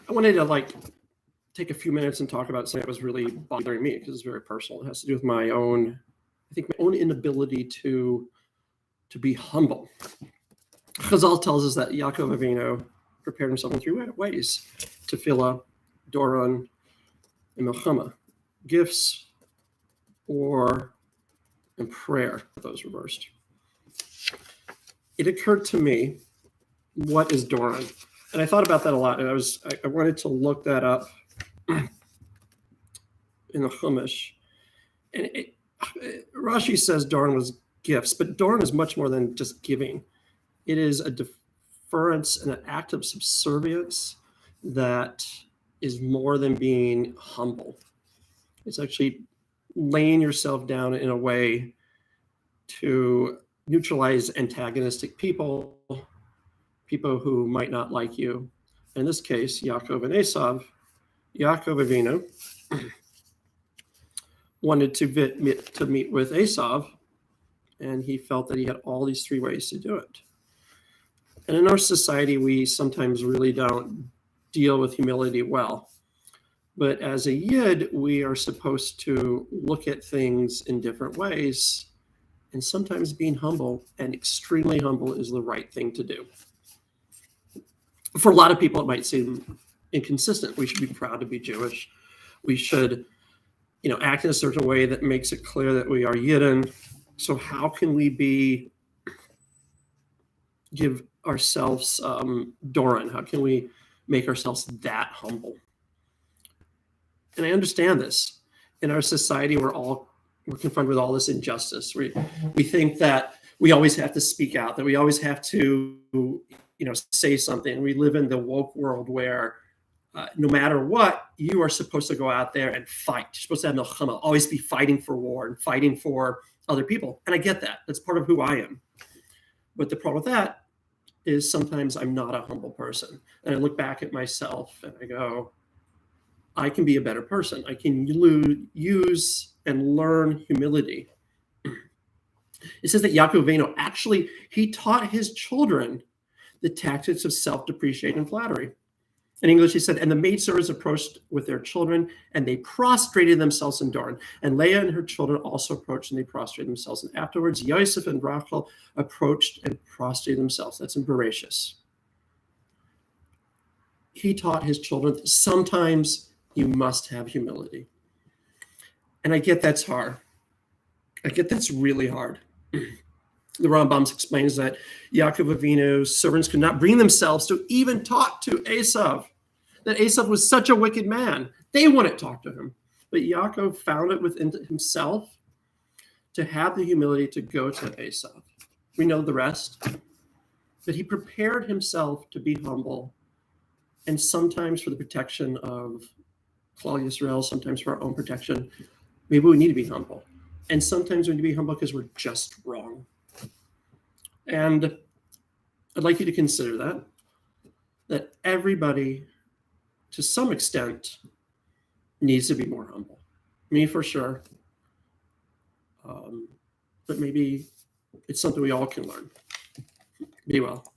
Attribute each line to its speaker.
Speaker 1: I wanted to take a few minutes and talk about something that was really bothering me because it's very personal. It has to do with my own inability to be humble. Chazal tells us that Yaakov Avinu prepared himself in 3 ways: Teffilah, Doron and Milchama, gifts, and prayer. Those reversed. It occurred to me, what is Doron? And I thought about that a lot, and I wanted to look that up in the Chumash. And Rashi says Doron was gifts, but Doron is much more than just giving. It is a deference and an act of subservience that is more than being humble. It's actually laying yourself down in a way to neutralize antagonistic people who might not like you. In this case, Yaakov and Esav. Yaakov Avinu wanted to meet with Esav, and he felt that he had all these 3 ways to do it. And in our society, we sometimes really don't deal with humility well. But as a Yid, we are supposed to look at things in different ways, and sometimes being humble and extremely humble is the right thing to do. For a lot of people, it might seem inconsistent. We should be proud to be Jewish. We should, act in a certain way that makes it clear that we are Yidden. So how can we give ourselves Doron? How can we make ourselves that humble? And I understand this. In our society, we're confronted with all this injustice. We think that we always have to speak out, that we always have to, say something. We live in the woke world where no matter what, you are supposed to go out there and fight. You're supposed to have milchama, always be fighting for war and fighting for other people. And I get that. That's part of who I am. But the problem with that is sometimes I'm not a humble person. And I look back at myself and I go, I can be a better person. I can use and learn humility. It says that Yaakov Avinu actually, he taught his children the tactics of self-depreciation and flattery. In English, he said, and the maidservants approached with their children, and they prostrated themselves in Doron. And Leah and her children also approached, and they prostrated themselves. And afterwards, Yosef and Rachel approached and prostrated themselves. That's in Bereshis. He taught his children that sometimes you must have humility. And I get that's hard. I get that's really hard. The Rambam explains that Yaakov Avinu's servants could not bring themselves to even talk to Esav, that Esav was such a wicked man. They wouldn't talk to him. But Yaakov found it within himself to have the humility to go to Esav. We know the rest. But he prepared himself to be humble, and sometimes for the protection of Klal Yisrael, sometimes for our own protection. Maybe we need to be humble. And sometimes we need to be humble because we're just wrong. And I'd like you to consider that everybody, to some extent, needs to be more humble. Me, for sure. But maybe it's something we all can learn. Be well.